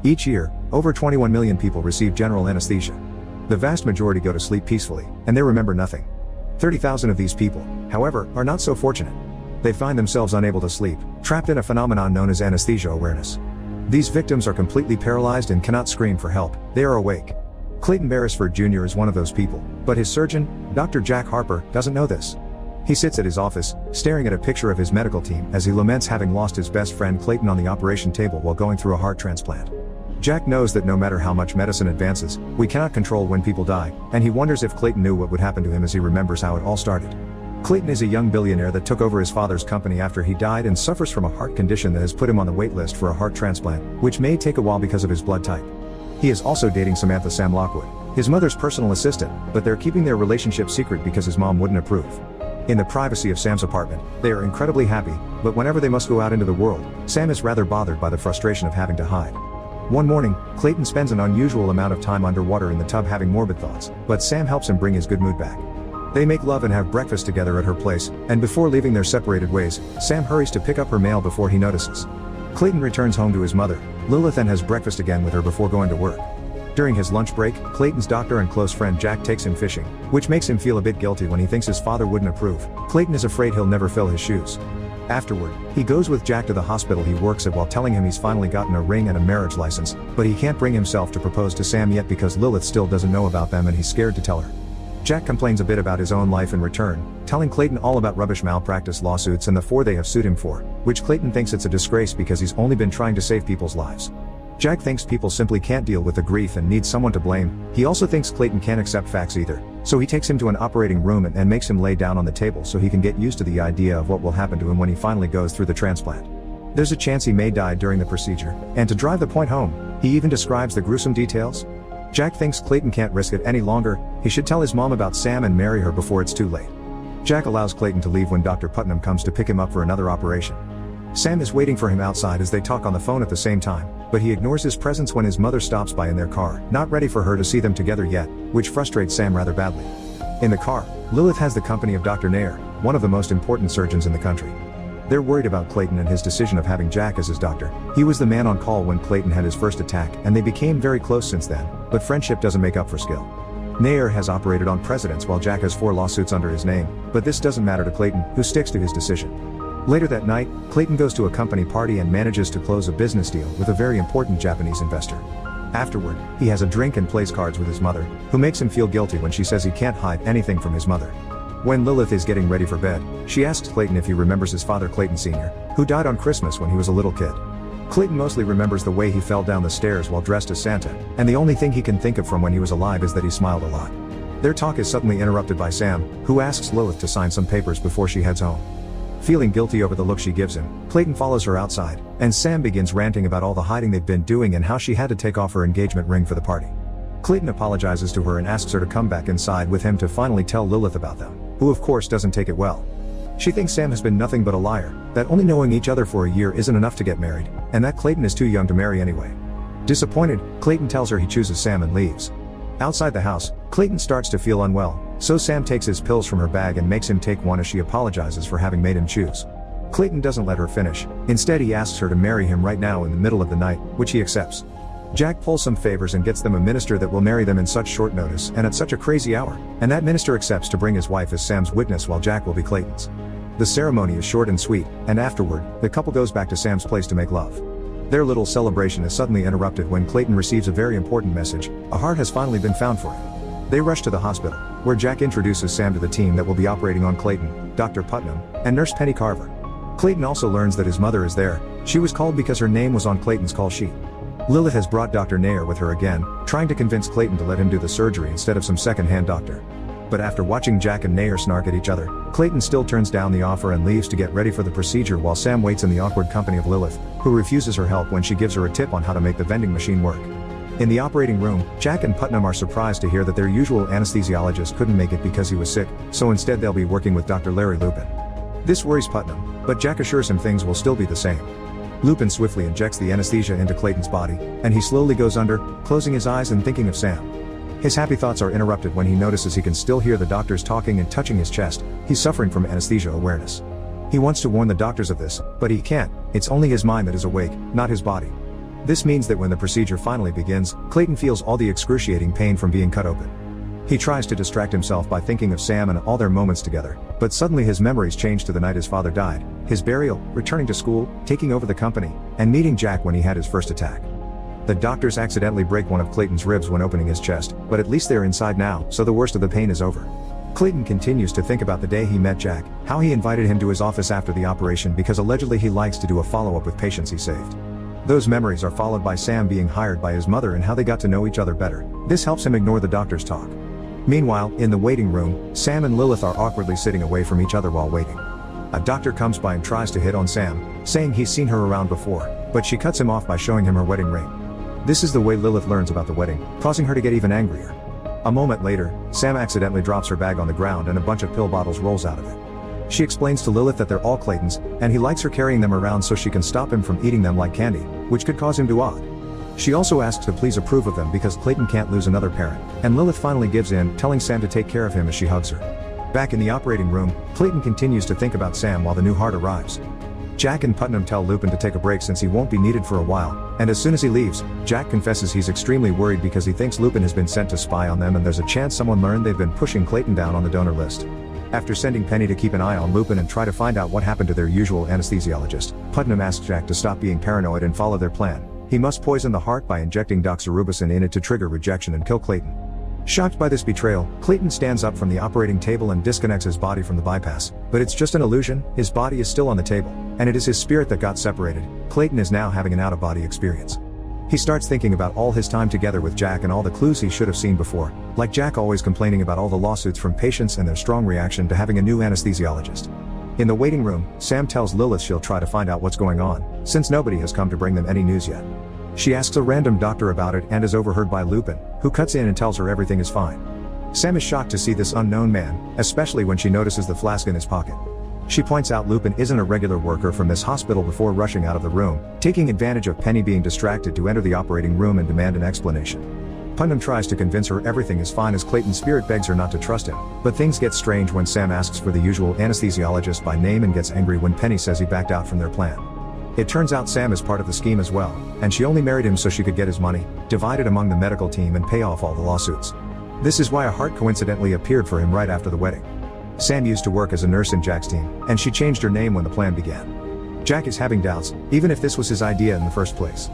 Each year, over 21 million people receive general anesthesia. The vast majority go to sleep peacefully, and they remember nothing. 30,000 of these people, however, are not so fortunate. They find themselves unable to sleep, trapped in a phenomenon known as anesthesia awareness. These victims are completely paralyzed and cannot scream for help, they are awake. Clayton Beresford Jr. is one of those people, but his surgeon, Dr. Jack Harper, doesn't know this. He sits at his office, staring at a picture of his medical team as he laments having lost his best friend Clayton on the operation table while going through a heart transplant. Jack knows that no matter how much medicine advances, we cannot control when people die, and he wonders if Clayton knew what would happen to him as he remembers how it all started. Clayton is a young billionaire that took over his father's company after he died and suffers from a heart condition that has put him on the wait list for a heart transplant, which may take a while because of his blood type. He is also dating Samantha Sam Lockwood, his mother's personal assistant, but they're keeping their relationship secret because his mom wouldn't approve. In the privacy of Sam's apartment, they are incredibly happy, but whenever they must go out into the world, Sam is rather bothered by the frustration of having to hide. One morning, Clayton spends an unusual amount of time underwater in the tub having morbid thoughts, but Sam helps him bring his good mood back. They make love and have breakfast together at her place, and before leaving their separated ways, Sam hurries to pick up her mail before he notices. Clayton returns home to his mother, Lilith, and has breakfast again with her before going to work. During his lunch break, Clayton's doctor and close friend Jack takes him fishing, which makes him feel a bit guilty when he thinks his father wouldn't approve. Clayton is afraid he'll never fill his shoes. Afterward, he goes with Jack to the hospital he works at while telling him he's finally gotten a ring and a marriage license, but he can't bring himself to propose to Sam yet because Lilith still doesn't know about them and he's scared to tell her. Jack complains a bit about his own life in return, telling Clayton all about rubbish malpractice lawsuits and the 4 they have sued him for, which Clayton thinks it's a disgrace because he's only been trying to save people's lives. Jack thinks people simply can't deal with the grief and need someone to blame. He also thinks Clayton can't accept facts either, so he takes him to an operating room and makes him lay down on the table so he can get used to the idea of what will happen to him when he finally goes through the transplant. There's a chance he may die during the procedure, and to drive the point home, he even describes the gruesome details. Jack thinks Clayton can't risk it any longer, he should tell his mom about Sam and marry her before it's too late. Jack allows Clayton to leave when Dr. Putnam comes to pick him up for another operation. Sam is waiting for him outside as they talk on the phone at the same time, but he ignores his presence when his mother stops by in their car, not ready for her to see them together yet, which frustrates Sam rather badly. In the car, Lilith has the company of Dr. Nair, one of the most important surgeons in the country. They're worried about Clayton and his decision of having Jack as his doctor. He was the man on call when Clayton had his first attack, and they became very close since then, but friendship doesn't make up for skill. Nair has operated on presidents while Jack has 4 lawsuits under his name, but this doesn't matter to Clayton, who sticks to his decision. Later that night, Clayton goes to a company party and manages to close a business deal with a very important Japanese investor. Afterward, he has a drink and plays cards with his mother, who makes him feel guilty when she says he can't hide anything from his mother. When Lilith is getting ready for bed, she asks Clayton if he remembers his father Clayton Sr., who died on Christmas when he was a little kid. Clayton mostly remembers the way he fell down the stairs while dressed as Santa, and the only thing he can think of from when he was alive is that he smiled a lot. Their talk is suddenly interrupted by Sam, who asks Lilith to sign some papers before she heads home. Feeling guilty over the look she gives him, Clayton follows her outside, and Sam begins ranting about all the hiding they've been doing and how she had to take off her engagement ring for the party. Clayton apologizes to her and asks her to come back inside with him to finally tell Lilith about them, who of course doesn't take it well. She thinks Sam has been nothing but a liar, that only knowing each other for a year isn't enough to get married, and that Clayton is too young to marry anyway. Disappointed, Clayton tells her he chooses Sam and leaves. Outside the house, Clayton starts to feel unwell, so Sam takes his pills from her bag and makes him take one as she apologizes for having made him choose. Clayton doesn't let her finish, instead he asks her to marry him right now in the middle of the night, which he accepts. Jack pulls some favors and gets them a minister that will marry them in such short notice and at such a crazy hour, and that minister accepts to bring his wife as Sam's witness while Jack will be Clayton's. The ceremony is short and sweet, and afterward, the couple goes back to Sam's place to make love. Their little celebration is suddenly interrupted when Clayton receives a very important message: a heart has finally been found for him. They rush to the hospital, where Jack introduces Sam to the team that will be operating on Clayton, Dr. Putnam, and Nurse Penny Carver. Clayton also learns that his mother is there. She was called because her name was on Clayton's call sheet. Lilith has brought Dr. Nair with her again, trying to convince Clayton to let him do the surgery instead of some second-hand doctor. But after watching Jack and Nair snark at each other, Clayton still turns down the offer and leaves to get ready for the procedure while Sam waits in the awkward company of Lilith, who refuses her help when she gives her a tip on how to make the vending machine work. In the operating room, Jack and Putnam are surprised to hear that their usual anesthesiologist couldn't make it because he was sick, so instead they'll be working with Dr. Larry Lupin. This worries Putnam, but Jack assures him things will still be the same. Lupin swiftly injects the anesthesia into Clayton's body, and he slowly goes under, closing his eyes and thinking of Sam. His happy thoughts are interrupted when he notices he can still hear the doctors talking and touching his chest. He's suffering from anesthesia awareness. He wants to warn the doctors of this, but he can't. It's only his mind that is awake, not his body. This means that when the procedure finally begins, Clayton feels all the excruciating pain from being cut open. He tries to distract himself by thinking of Sam and all their moments together, but suddenly his memories change to the night his father died, his burial, returning to school, taking over the company, and meeting Jack when he had his first attack. The doctors accidentally break one of Clayton's ribs when opening his chest, but at least they're inside now, so the worst of the pain is over. Clayton continues to think about the day he met Jack, how he invited him to his office after the operation because allegedly he likes to do a follow-up with patients he saved. Those memories are followed by Sam being hired by his mother and how they got to know each other better. This helps him ignore the doctor's talk. Meanwhile, in the waiting room, Sam and Lilith are awkwardly sitting away from each other while waiting. A doctor comes by and tries to hit on Sam, saying he's seen her around before, but she cuts him off by showing him her wedding ring. This is the way Lilith learns about the wedding, causing her to get even angrier. A moment later, Sam accidentally drops her bag on the ground and a bunch of pill bottles rolls out of it. She explains to Lilith that they're all Clayton's, and he likes her carrying them around so she can stop him from eating them like candy, which could cause him to odd. She also asks to please approve of them because Clayton can't lose another parent, and Lilith finally gives in, telling Sam to take care of him as she hugs her. Back in the operating room, Clayton continues to think about Sam while the new heart arrives. Jack and Putnam tell Lupin to take a break since he won't be needed for a while, and as soon as he leaves, Jack confesses he's extremely worried because he thinks Lupin has been sent to spy on them and there's a chance someone learned they've been pushing Clayton down on the donor list. After sending Penny to keep an eye on Lupin and try to find out what happened to their usual anesthesiologist, Putnam asks Jack to stop being paranoid and follow their plan. He must poison the heart by injecting doxorubicin in it to trigger rejection and kill Clayton. Shocked by this betrayal, Clayton stands up from the operating table and disconnects his body from the bypass, but it's just an illusion, his body is still on the table, and it is his spirit that got separated. Clayton is now having an out-of-body experience. He starts thinking about all his time together with Jack and all the clues he should have seen before, like Jack always complaining about all the lawsuits from patients and their strong reaction to having a new anesthesiologist. In the waiting room, Sam tells Lilith she'll try to find out what's going on, since nobody has come to bring them any news yet. She asks a random doctor about it and is overheard by Lupin, who cuts in and tells her everything is fine. Sam is shocked to see this unknown man, especially when she notices the flask in his pocket. She points out Lupin isn't a regular worker from this hospital before rushing out of the room, taking advantage of Penny being distracted to enter the operating room and demand an explanation. Putnam tries to convince her everything is fine as Clayton's spirit begs her not to trust him, but things get strange when Sam asks for the usual anesthesiologist by name and gets angry when Penny says he backed out from their plan. It turns out Sam is part of the scheme as well, and she only married him so she could get his money, divided among the medical team and pay off all the lawsuits. This is why a heart coincidentally appeared for him right after the wedding. Sam used to work as a nurse in Jack's team, and she changed her name when the plan began. Jack is having doubts, even if this was his idea in the first place.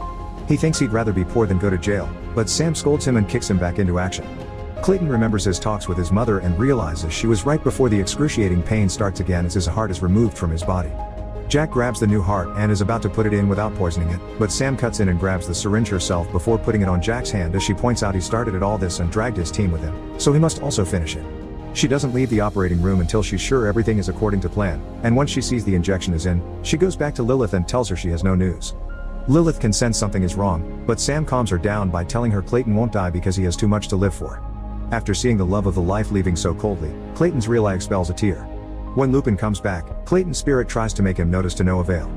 He thinks he'd rather be poor than go to jail, but Sam scolds him and kicks him back into action. Clayton remembers his talks with his mother and realizes she was right before the excruciating pain starts again as his heart is removed from his body. Jack grabs the new heart and is about to put it in without poisoning it, but Sam cuts in and grabs the syringe herself before putting it on Jack's hand as she points out he started at all this and dragged his team with him, so he must also finish it. She doesn't leave the operating room until she's sure everything is according to plan, and once she sees the injection is in, she goes back to Lilith and tells her she has no news. Lilith can sense something is wrong, but Sam calms her down by telling her Clayton won't die because he has too much to live for. After seeing the love of the life leaving so coldly, Clayton's real eye expels a tear. When Lupin comes back, Clayton's spirit tries to make him notice to no avail.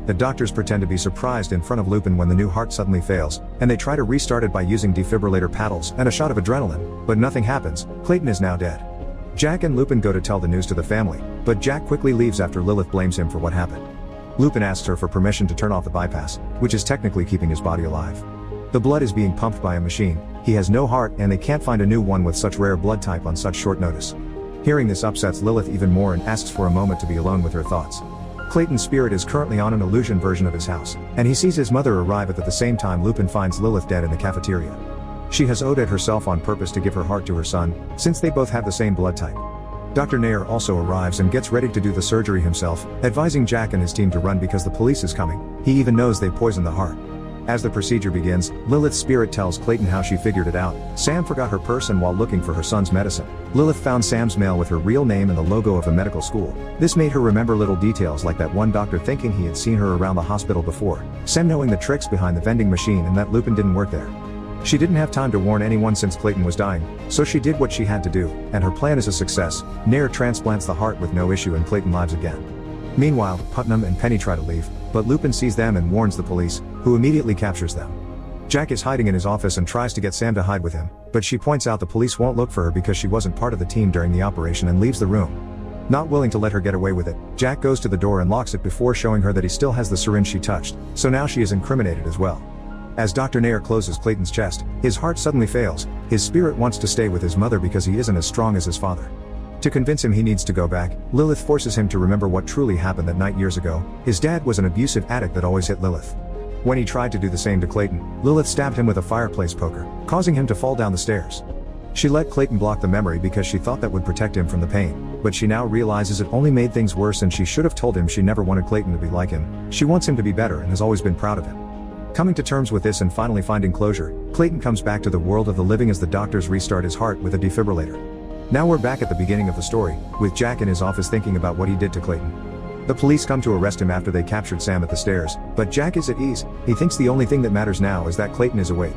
The doctors pretend to be surprised in front of Lupin when the new heart suddenly fails, and they try to restart it by using defibrillator paddles and a shot of adrenaline, but nothing happens. Clayton is now dead. Jack and Lupin go to tell the news to the family, but Jack quickly leaves after Lilith blames him for what happened. Lupin asks her for permission to turn off the bypass, which is technically keeping his body alive. The blood is being pumped by a machine, he has no heart and they can't find a new one with such rare blood type on such short notice. Hearing this upsets Lilith even more and asks for a moment to be alone with her thoughts. Clayton's spirit is currently on an illusion version of his house, and he sees his mother arrive at the same time Lupin finds Lilith dead in the cafeteria. She has owed it herself on purpose to give her heart to her son, since they both have the same blood type. Dr. Nair also arrives and gets ready to do the surgery himself, advising Jack and his team to run because the police is coming. He even knows they poisoned the heart. As the procedure begins, Lilith's spirit tells Clayton how she figured it out. Sam forgot her purse and while looking for her son's medicine, Lilith found Sam's mail with her real name and the logo of a medical school. This made her remember little details like that one doctor thinking he had seen her around the hospital before, Sam knowing the tricks behind the vending machine and that Lupin didn't work there. She didn't have time to warn anyone since Clayton was dying, so she did what she had to do, and her plan is a success. Nair transplants the heart with no issue and Clayton lives again. Meanwhile, Putnam and Penny try to leave, but Lupin sees them and warns the police, who immediately captures them. Jack is hiding in his office and tries to get Sam to hide with him, but she points out the police won't look for her because she wasn't part of the team during the operation and leaves the room. Not willing to let her get away with it, Jack goes to the door and locks it before showing her that he still has the syringe she touched, so now she is incriminated as well. As Dr. Nair closes Clayton's chest, his heart suddenly fails. His spirit wants to stay with his mother because he isn't as strong as his father. To convince him he needs to go back, Lilith forces him to remember what truly happened that night years ago. His dad was an abusive addict that always hit Lilith. When he tried to do the same to Clayton, Lilith stabbed him with a fireplace poker, causing him to fall down the stairs. She let Clayton block the memory because she thought that would protect him from the pain, but she now realizes it only made things worse, and she should have told him she never wanted Clayton to be like him. She wants him to be better and has always been proud of him. Coming to terms with this and finally finding closure, Clayton comes back to the world of the living as the doctors restart his heart with a defibrillator. Now we're back at the beginning of the story, with Jack in his office thinking about what he did to Clayton. The police come to arrest him after they captured Sam at the stairs, but Jack is at ease. He thinks the only thing that matters now is that Clayton is awake.